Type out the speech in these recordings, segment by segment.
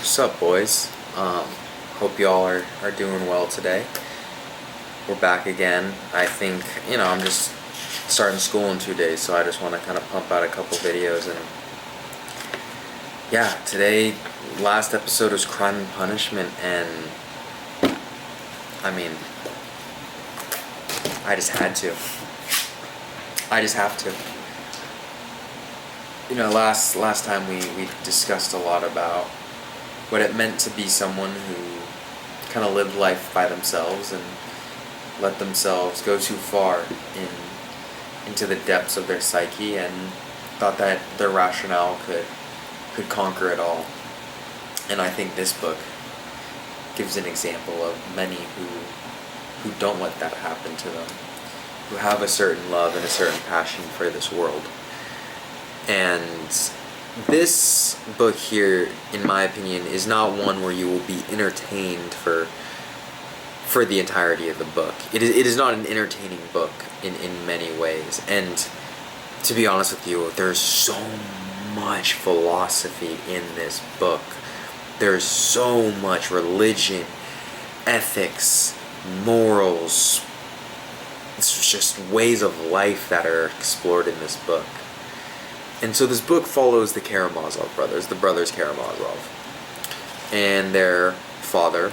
What's up, boys? Hope y'all are doing well today. We're back again. I think, I'm just starting school in 2 days, so I just want to kind of pump out a couple videos. And yeah, today, last episode was Crime and Punishment, and I mean, I just had to. I just have to. Last time we discussed a lot about what it meant to be someone who kind of lived life by themselves and let themselves go too far into the depths of their psyche and thought that their rationale could conquer it all. And I think this book gives an example of many who don't let that happen to them, who have a certain love and a certain passion for this world. And this book here, in my opinion, is not one where you will be entertained for the entirety of the book. It is not an entertaining book in many ways. And to be honest with you, there's so much philosophy in this book. There's so much religion, ethics, morals. It's just ways of life that are explored in this book. And so this book follows the Karamazov brothers, the Borthers Karamazov, and their father,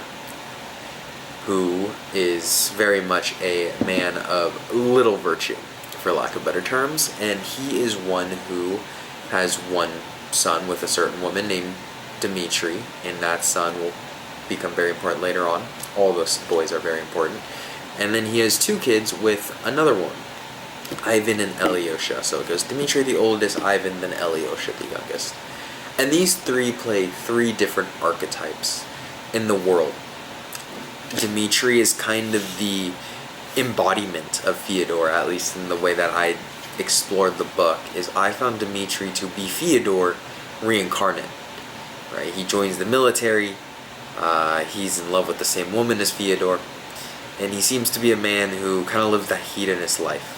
who is very much a man of little virtue, for lack of better terms, and he is one who has one son with a certain woman named Dmitri, and that son will become very important later on. All those boys are very important. And then he has two kids with another woman, Ivan and Alyosha. So it goes Dmitri the oldest, Ivan, then Alyosha the youngest. And these three play three different archetypes in the world. Dmitri is kind of the embodiment of Fyodor, at least in the way that I explored the book, is I found Dmitri to be Fyodor reincarnate. Right? He joins the military, he's in love with the same woman as Fyodor, and he seems to be a man who kind of lives the hedonist life.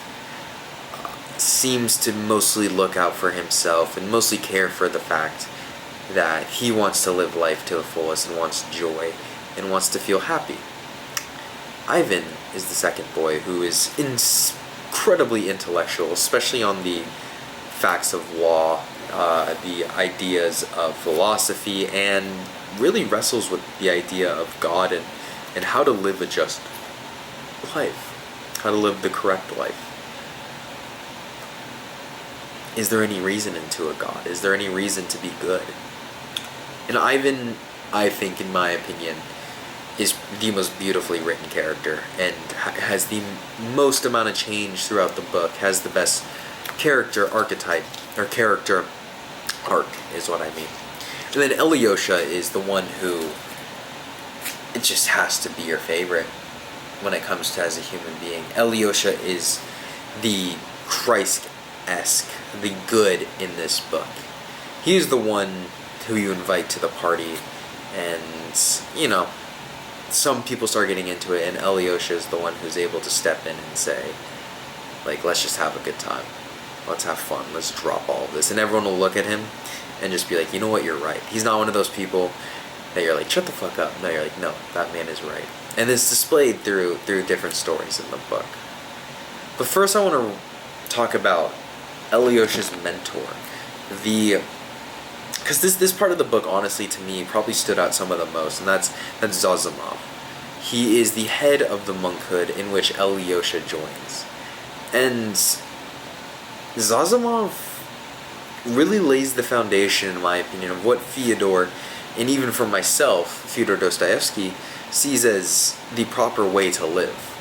Seems to mostly look out for himself and mostly care for the fact that he wants to live life to the fullest and wants joy and wants to feel happy. Ivan is the second boy, who is incredibly intellectual, especially on the facts of law, the ideas of philosophy, and really wrestles with the idea of God and how to live a just life, how to live the correct life. Is there any reason into a God? Is there any reason to be good? And Ivan, I think, in my opinion, is the most beautifully written character and has the most amount of change throughout the book, has the best character archetype, or character arc is what I mean. And then Alyosha is the one who, it just has to be your favorite when it comes to as a human being. Alyosha is the Christ-esque, the good in this book. He is the one who you invite to the party, and some people start getting into it, and Alyosha is the one who's able to step in and say, like, let's just have a good time, let's have fun, let's drop all of this, and everyone will look at him and just be like, you know what, you're right. He's not one of those people that you're like, shut the fuck up. No, you're like, no, that man is right. And it's displayed through different stories in the book. But first I want to talk about Alyosha's mentor, because this part of the book, honestly, to me, probably stood out some of the most, and that's Zazimov. He is the head of the monkhood in which Alyosha joins, and Zazimov really lays the foundation, in my opinion, of what Fyodor, and even for myself, Fyodor Dostoevsky, sees as the proper way to live.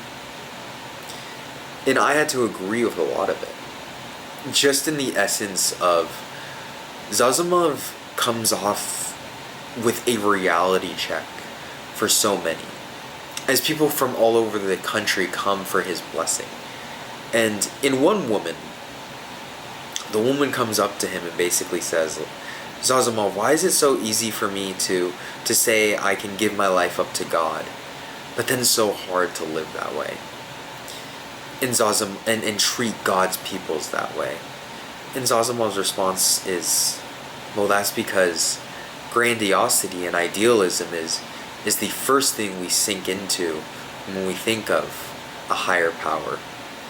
And I had to agree with a lot of it. Just in the essence of, Zazimov comes off with a reality check for so many, as people from all over the country come for his blessing. And in one woman, the woman comes up to him and basically says, Zazimov, why is it so easy for me to say I can give my life up to God, but then so hard to live that way? And treat God's peoples that way. And Zazimov's response is, well, that's because grandiosity and idealism is the first thing we sink into when we think of a higher power.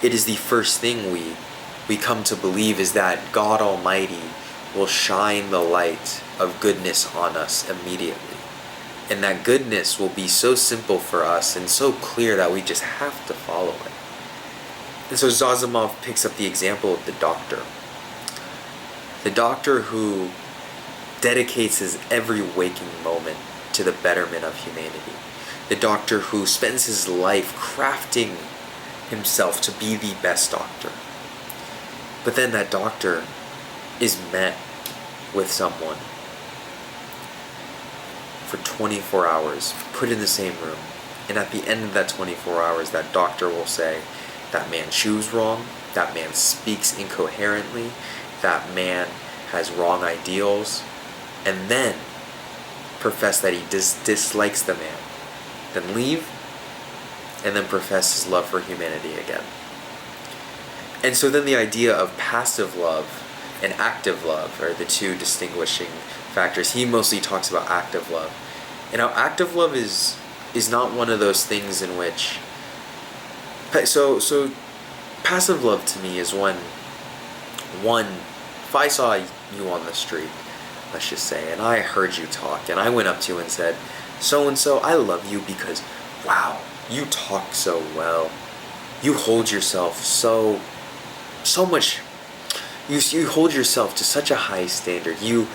It is the first thing we come to believe, is that God Almighty will shine the light of goodness on us immediately. And that goodness will be so simple for us and so clear that we just have to follow it. And so Zazimov picks up the example of the doctor. The doctor who dedicates his every waking moment to the betterment of humanity. The doctor who spends his life crafting himself to be the best doctor. But then that doctor is met with someone for 24 hours, put in the same room. And at the end of that 24 hours, that doctor will say, that man chews wrong, that man speaks incoherently, that man has wrong ideals, and then profess that he dislikes the man, then leave, and then profess his love for humanity again. And so then the idea of passive love and active love are the two distinguishing factors. He mostly talks about active love. And how active love is not one of those things in which... So passive love to me is when, if I saw you on the street, let's just say, and I heard you talk, and I went up to you and said, so-and-so, I love you because, wow, you talk so well. You hold yourself so much... You hold yourself to such a high standard. You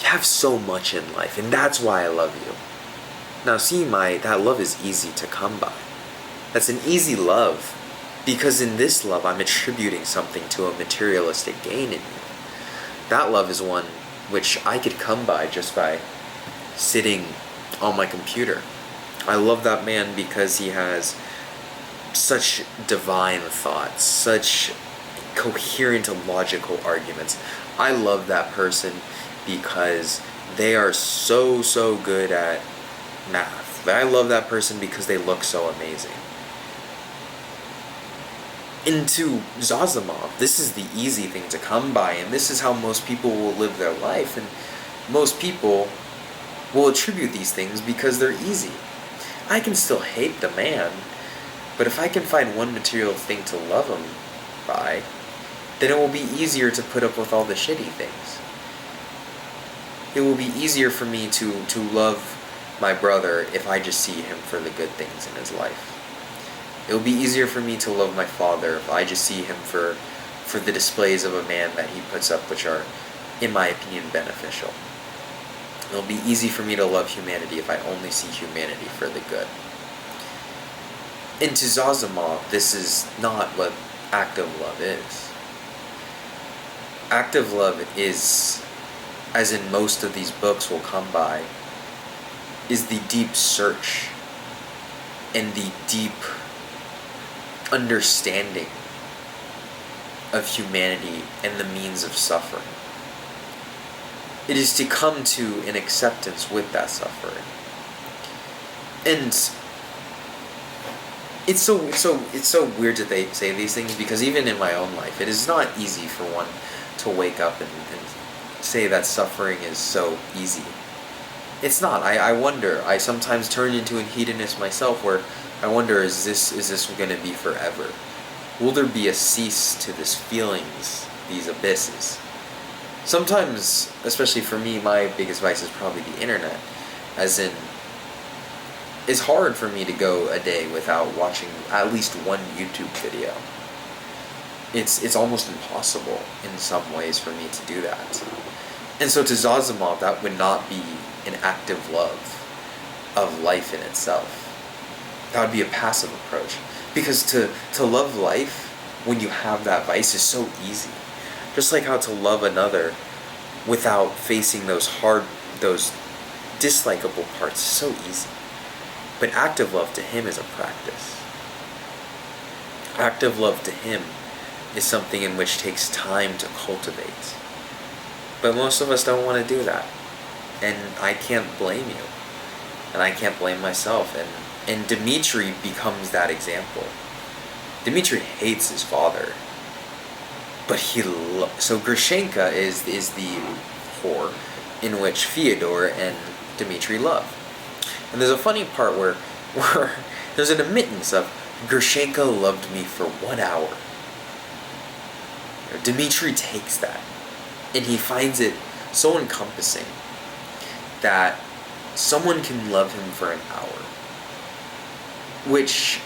have so much in life, and that's why I love you. Now see, that love is easy to come by. That's an easy love, because in this love I'm attributing something to a materialistic gain in you. That love is one which I could come by just by sitting on my computer. I love that man because he has such divine thoughts, such coherent and logical arguments. I love that person because they are so good at math. I love that person because they look so amazing. And to Zazimov, this is the easy thing to come by, and this is how most people will live their life, and most people will attribute these things because they're easy. I can still hate the man, but if I can find one material thing to love him by, then it will be easier to put up with all the shitty things. It will be easier for me to love my brother if I just see him for the good things in his life. It will be easier for me to love my father if I just see him for the displays of a man that he puts up, which are, in my opinion, beneficial. It will be easy for me to love humanity if I only see humanity for the good. And to Zazimov, this is not what active love is. Active love is, as in most of these books will come by, is the deep search and the deep understanding of humanity and the means of suffering. It is to come to an acceptance with that suffering. And it's so weird that say these things, because even in my own life, it is not easy for one to wake up and say that suffering is so easy. It's not. I wonder. I sometimes turn into a hedonist myself, where I wonder, is this going to be forever? Will there be a cease to this feelings, these abysses? Sometimes, especially for me, my biggest vice is probably the internet. As in, it's hard for me to go a day without watching at least one YouTube video. It's almost impossible in some ways for me to do that. And so to Zazimov, that would not be an active love of life in itself. That would be a passive approach. Because to love life when you have that vice is so easy. Just like how to love another without facing those dislikable parts is so easy. But active love to him is a practice. Active love to him is something in which takes time to cultivate. But most of us don't want to do that. And I can't blame you. And I can't blame myself. And Dmitri becomes that example. Dmitri hates his father. But so Grushenka is the whore. in which Fyodor and Dmitri love. And there's a funny part where there's an admittance of Grushenka loved me for 1 hour. Dmitri takes that, and he finds it so encompassing that someone can love him for an hour. Which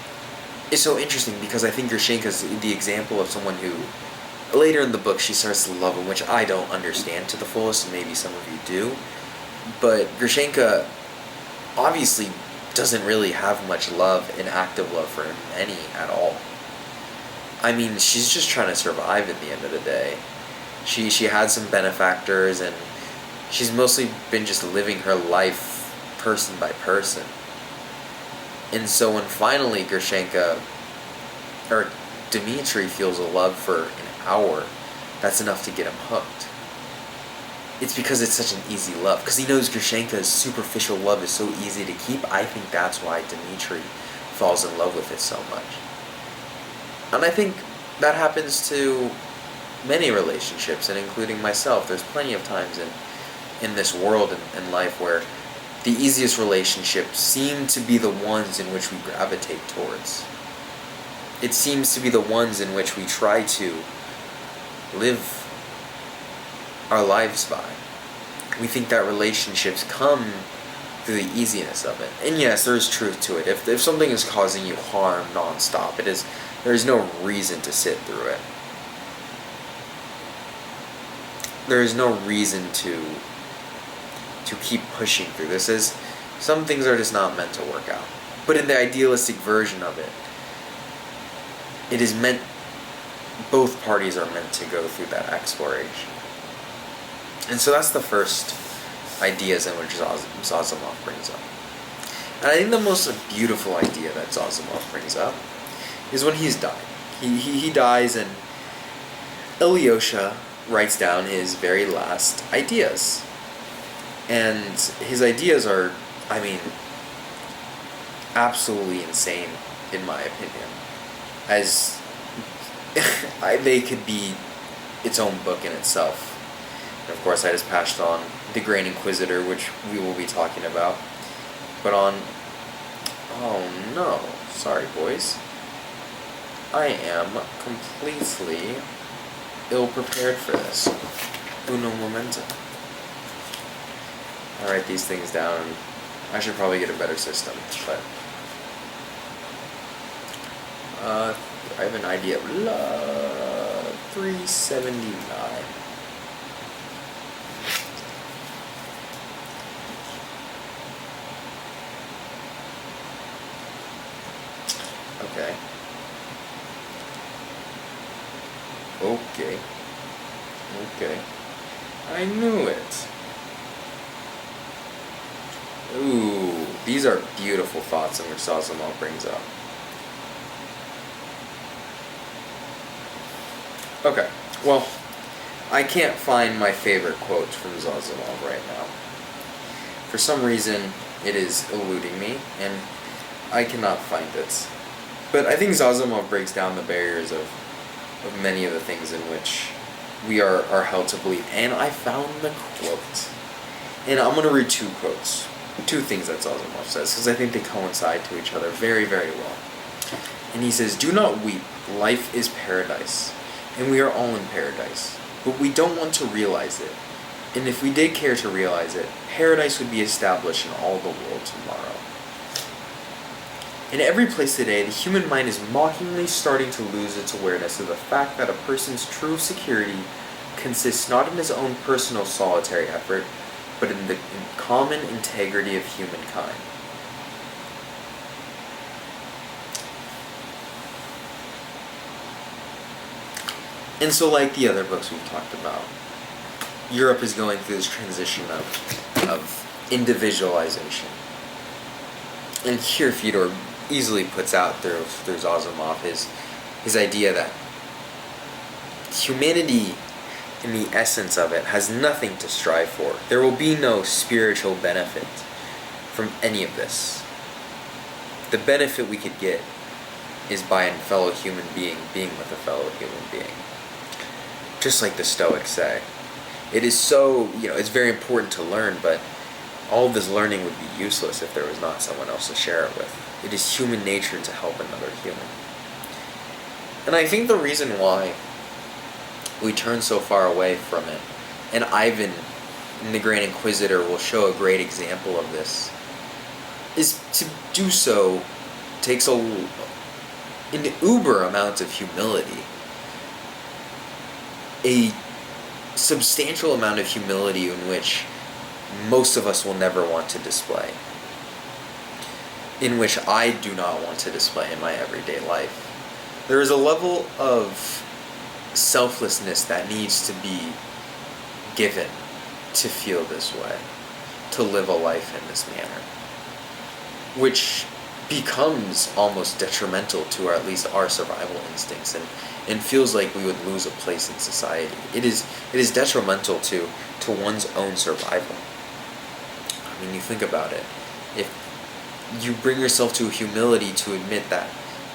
is so interesting because I think Grushenka's the example of someone who, later in the book, she starts to love him, which I don't understand to the fullest, and maybe some of you do. But Grushenka obviously doesn't really have much love and active love for him, any at all. I mean, she's just trying to survive at the end of the day. She had some benefactors, and she's mostly been just living her life person by person. And so when finally Grushenka, or Dmitri, feels a love for an hour, that's enough to get him hooked. It's because it's such an easy love. Because he knows Grushenka's superficial love is so easy to keep. I think that's why Dmitri falls in love with it so much. And I think that happens to many relationships, and including myself. There's plenty of times in this world and life where the easiest relationships seem to be the ones in which we gravitate towards. It seems to be the ones in which we try to live our lives by. We think that relationships come through the easiness of it. And yes, there is truth to it. If something is causing you harm nonstop, there is no reason to sit through it. There is no reason to keep pushing through this, as some things are just not meant to work out. But in the idealistic version of it, it is meant, both parties are meant to go through that exploration. And so that's the first ideas in which Zazimov brings up. And I think the most beautiful idea that Zazimov brings up is when he's dying. He dies, and Ilyusha writes down his very last ideas. And his ideas are, I mean, absolutely insane, in my opinion. As they could be its own book in itself. And of course, I just passed on The Great Inquisitor, which we will be talking about. But oh no, sorry boys. I am completely ill-prepared for this. Uno momento. I write these things down, and I should probably get a better system, but I have an idea. 379. Okay. Okay. I knew it. Ooh, these are beautiful thoughts in which Zazimov brings up. Okay, well, I can't find my favorite quotes from Zazimov right now. For some reason, it is eluding me, and I cannot find it. But I think Zazimov breaks down the barriers of many of the things in which we are held to believe. And I found the quote. And I'm going to read two quotes. Two things that Zazimov says, because I think they coincide to each other very, very well. And he says, "Do not weep. Life is paradise. And we are all in paradise. But we don't want to realize it. And if we did care to realize it, paradise would be established in all the world tomorrow." In every place today, the human mind is mockingly starting to lose its awareness of the fact that a person's true security consists not in his own personal solitary effort, but in the common integrity of humankind. And so, like the other books we've talked about, Europe is going through this transition of individualization. And here Fyodor easily puts out through Zazimov his idea that humanity, in the essence of it, has nothing to strive for. There will be no spiritual benefit from any of this. The benefit we could get is by a fellow human being with a fellow human being. Just like the Stoics say. It is so, it's very important to learn, but all of this learning would be useless if there was not someone else to share it with. It is human nature to help another human. And I think the reason why we turn so far away from it, and Ivan in the Grand Inquisitor will show a great example of this, is to do so takes an uber amount of humility. A substantial amount of humility in which most of us will never want to display. In which I do not want to display in my everyday life. There is a level of selflessness that needs to be given to feel this way, to live a life in this manner, which becomes almost detrimental to at least our survival instincts, and feels like we would lose a place in society. It is detrimental to one's own survival. I mean, you think about it. If you bring yourself to humility to admit that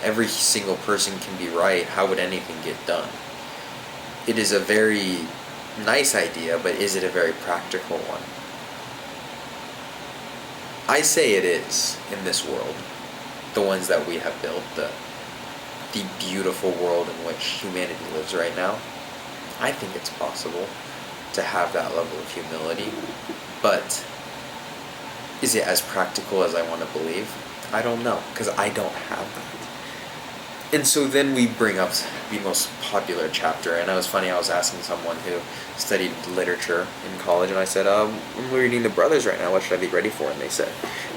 every single person can be right, how would anything get done? It is a very nice idea, but is it a very practical one? I say it is in this world. The ones that we have built, the beautiful world in which humanity lives right now. I think it's possible to have that level of humility, but is it as practical as I want to believe? I don't know, because I don't have that. And so then we bring up the most popular chapter, and it was funny, I was asking someone who studied literature in college, and I said, I'm reading the Brothers right now, what should I be ready for? And they said,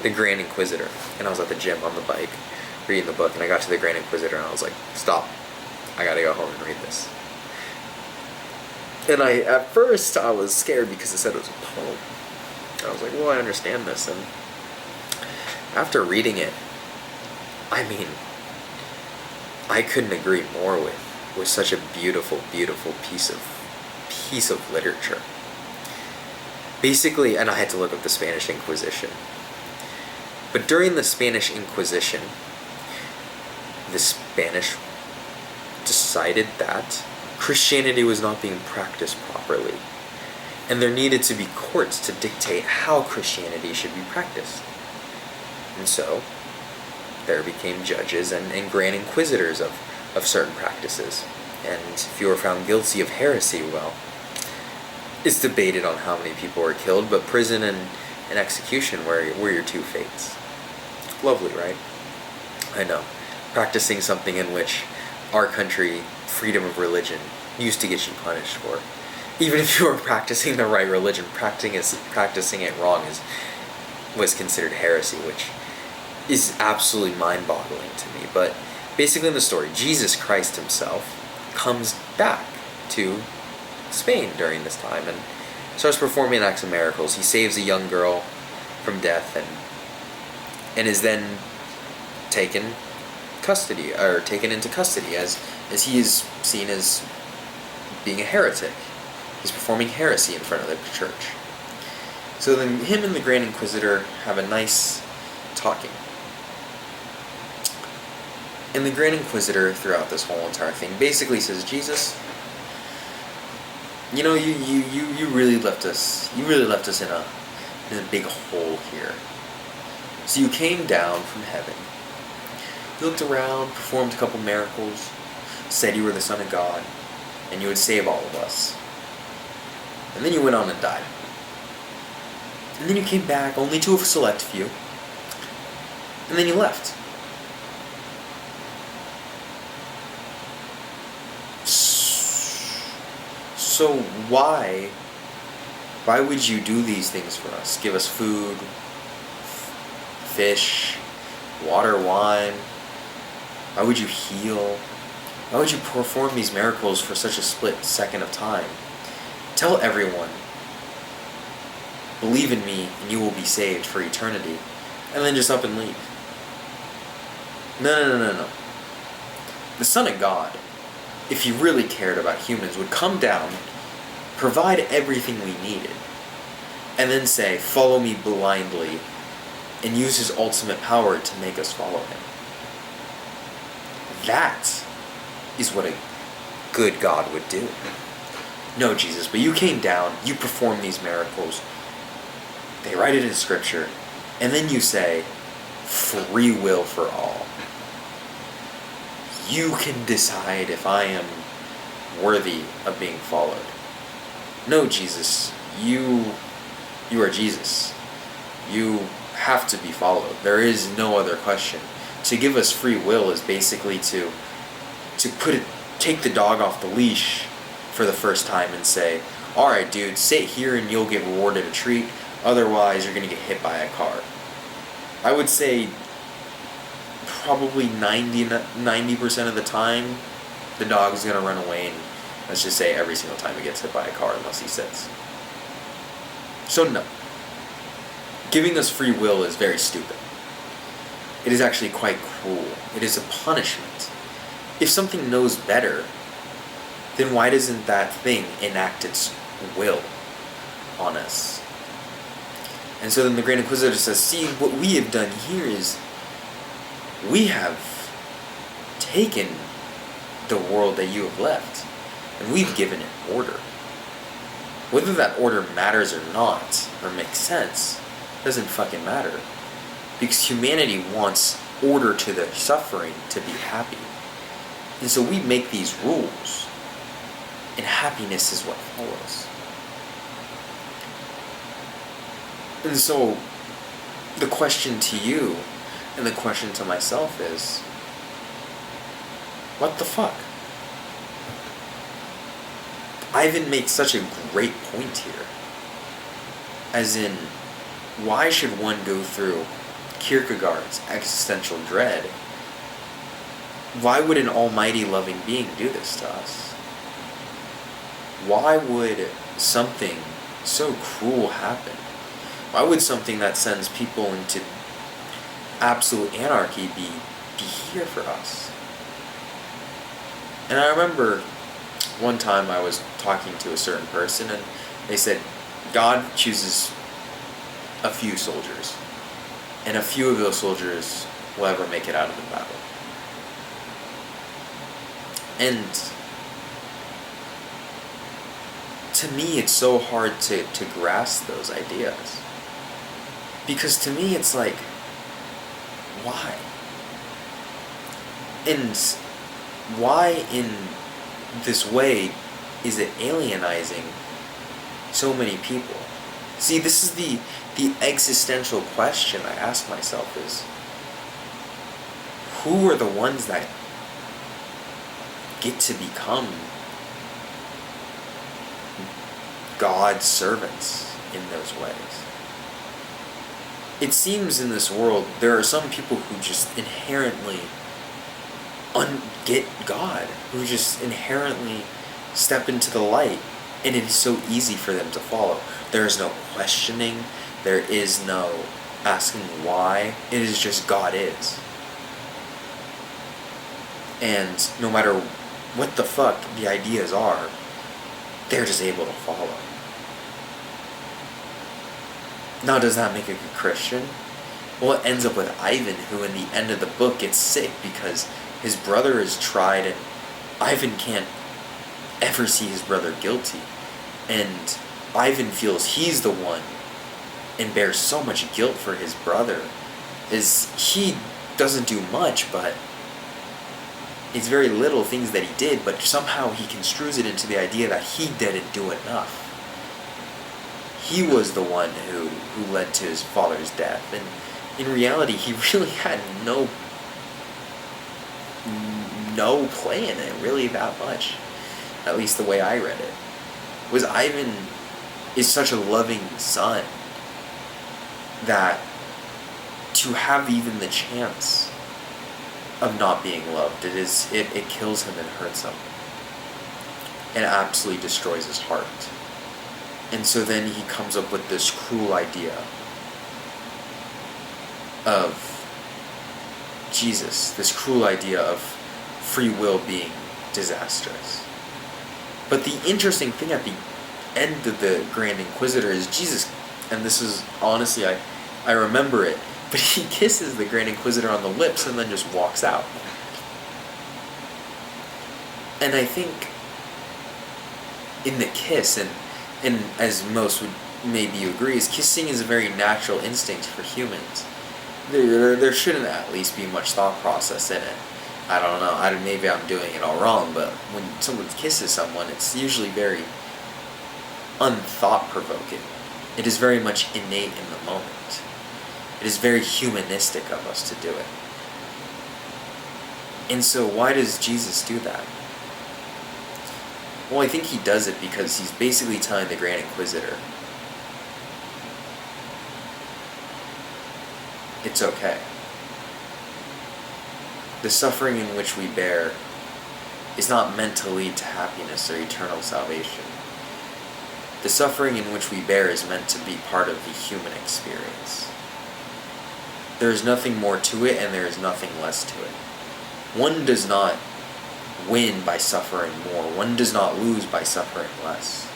the Grand Inquisitor. And I was at the gym on the bike, reading the book, and I got to the Grand Inquisitor, and I was like, stop, I gotta go home and read this. And at first, I was scared because it said it was a poem. I was like, well, I understand this, and after reading it, I mean, I couldn't agree more with such a beautiful, beautiful piece of literature. Basically, and I had to look up the Spanish Inquisition. But during the Spanish Inquisition, the Spanish decided that Christianity was not being practiced properly, and there needed to be courts to dictate how Christianity should be practiced. And so there became judges and grand inquisitors of certain practices. And if you were found guilty of heresy, well, it's debated on how many people were killed, but prison and execution were your two fates. Lovely, right? I know. Practicing something in which our country, freedom of religion, used to get you punished for. Even if you were practicing the right religion, practicing it wrong was considered heresy, which is absolutely mind-boggling to me. But basically in the story, Jesus Christ himself comes back to Spain during this time and starts performing acts of miracles. He saves a young girl from death and is then taken into custody as he is seen as being a heretic. He's performing heresy in front of the church. So then him and the Grand Inquisitor have a nice talking. And the Grand Inquisitor, throughout this whole entire thing, basically says, Jesus, you really left us in a big hole here. So you came down from heaven. You looked around, performed a couple miracles, said you were the Son of God, and you would save all of us. And then you went on and died. And then you came back, only to a select few, and then you left. So why would you do these things for us? Give us food, fish, water, wine. Why would you heal? Why would you perform these miracles for such a split second of time? Tell everyone, believe in me and you will be saved for eternity, and then just up and leave. No. The Son of God, if he really cared about humans, would come down, provide everything we needed, and then say, follow me blindly, and use his ultimate power to make us follow him. That is what a good God would do. No, Jesus, but you came down, you performed these miracles. They write it in Scripture. And then you say, free will for all. You can decide if I am worthy of being followed. No, Jesus, you are Jesus. You have to be followed. There is no other question. To give us free will is basically to take the dog off the leash for the first time and say, alright dude, sit here and you'll get rewarded a treat, otherwise you're going to get hit by a car. I would say probably 90% of the time, the dog's going to run away, and let's just say every single time he gets hit by a car unless he sits. So no. Giving us free will is very stupid. It is actually quite cruel. It is a punishment. If something knows better, then why doesn't that thing enact its will on us? And so then the Grand Inquisitor says, see, what we have done here is we have taken the world that you have left, and we've given it order. Whether that order matters or not, or makes sense, doesn't fucking matter. Because humanity wants order to their suffering to be happy. And so we make these rules, and happiness is what follows. And so the question to you and the question to myself is, what the fuck? Ivan makes such a great point here. As in, why should one go through Kierkegaard's existential dread? Why would an almighty loving being do this to us? Why would something so cruel happen? Why would something that sends people into absolute anarchy be here for us? And I remember one time I was talking to a certain person, and they said, God chooses a few soldiers, and a few of those soldiers will ever make it out of the battle. And to me, it's so hard to grasp those ideas. Because to me, it's like, why? And why in this way is it alienizing so many people? See, this is the existential question I ask myself is, who are the ones that get to become God's servants in those ways? It seems in this world there are some people who just inherently get God, who just inherently step into the light, and it is so easy for them to follow. There is no questioning, there is no asking why, it is just God is. And no matter what the fuck the ideas are, they're just able to follow. Now, does that make a good Christian? Well, it ends up with Ivan, who in the end of the book gets sick because his brother is tried, and Ivan can't ever see his brother guilty. And Ivan feels he's the one and bears so much guilt for his brother, as he doesn't do much, but it's very little things that he did, but somehow he construes it into the idea that he didn't do enough. He was the one who led to his father's death, and in reality, he really had no play in it, really, that much. At least the way I read it. Was Ivan is such a loving son that to have even the chance of not being loved, it kills him and hurts him. And absolutely destroys his heart. And so then he comes up with this cruel idea of Jesus, this cruel idea of free will being disastrous. But the interesting thing at the end of the Grand Inquisitor is Jesus, and this is honestly, I remember it, but he kisses the Grand Inquisitor on the lips and then just walks out. And I think in the kiss, and as most would maybe agree, is kissing is a very natural instinct for humans. There shouldn't at least be much thought process in it. I don't know. Maybe I'm doing it all wrong, but when someone kisses someone, it's usually very unthought provoking. It is very much innate in the moment. It is very humanistic of us to do it. And so why does Jesus do that? Well, I think he does it because he's basically telling the Grand Inquisitor, it's okay. The suffering in which we bear is not meant to lead to happiness or eternal salvation. The suffering in which we bear is meant to be part of the human experience. There is nothing more to it, and there is nothing less to it. One does not win by suffering more. One does not lose by suffering less.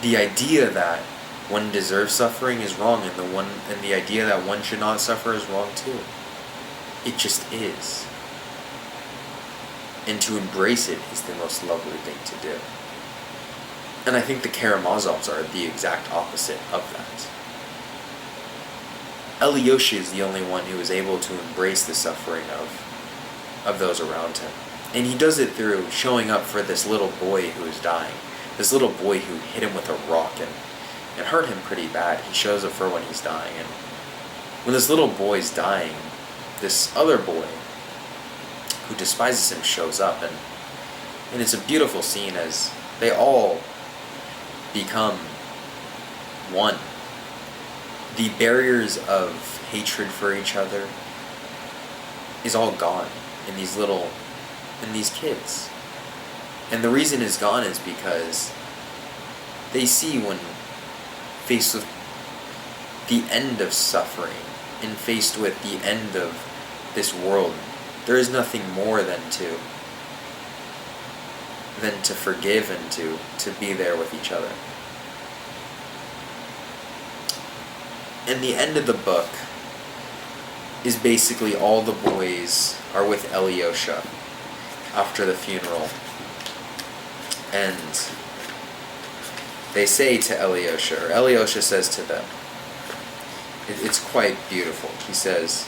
The idea that one deserves suffering is wrong, and the idea that one should not suffer is wrong too. It just is. And to embrace it is the most lovely thing to do. And I think the Karamazovs are the exact opposite of that. Alyosha is the only one who is able to embrace the suffering of those around him. And he does it through showing up for this little boy who is dying. This little boy who hit him with a rock and hurt him pretty bad. He shows up for when he's dying. And when this little boy's dying, this other boy who despises him shows up. And it's a beautiful scene as they all become one. The barriers of hatred for each other is all gone in these kids. And the reason it's gone is because they see when faced with the end of suffering and faced with the end of this world, there is nothing more than to forgive and to be there with each other. And the end of the book is basically all the boys are with Alyosha after the funeral. And they say to Alyosha, or Alyosha says to them, it's quite beautiful. He says,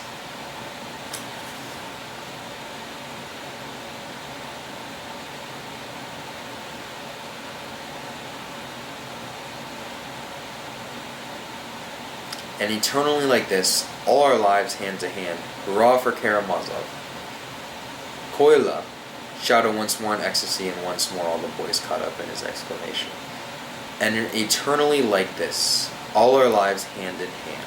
and eternally like this, all our lives hand to hand, hurrah for Karamazov. Koila shouted once more in ecstasy, and once more all the boys caught up in his exclamation. And eternally like this, all our lives hand in hand.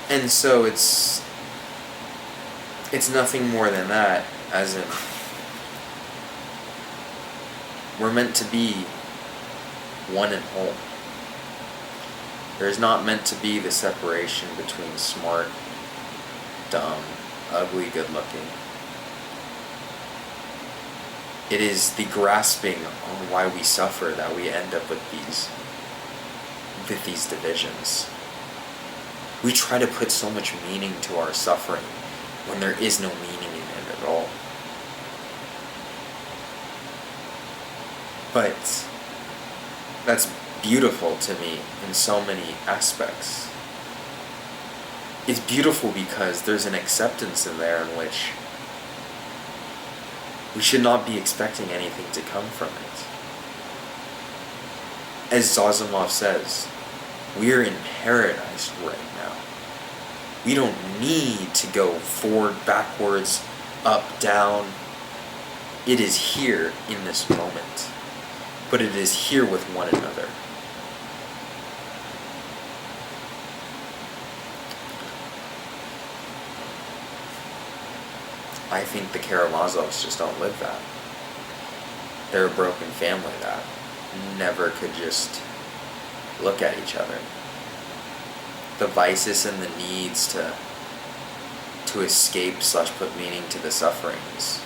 And so it's nothing more than that, as in we're meant to be one and whole. There's not meant to be the separation between smart, dumb, ugly, good looking. It is the grasping on why we suffer that we end up with these divisions. We try to put so much meaning to our suffering when there is no meaning in it at all. But that's beautiful to me in so many aspects. It's beautiful because there's an acceptance in there in which we should not be expecting anything to come from it. As Zazimov says, we're in paradise right now. We don't need to go forward, backwards, up, down. It is here in this moment. But it is here with one another. I think the Karamazovs just don't live that. They're a broken family that never could just look at each other. The vices and the needs to escape / put meaning to the sufferings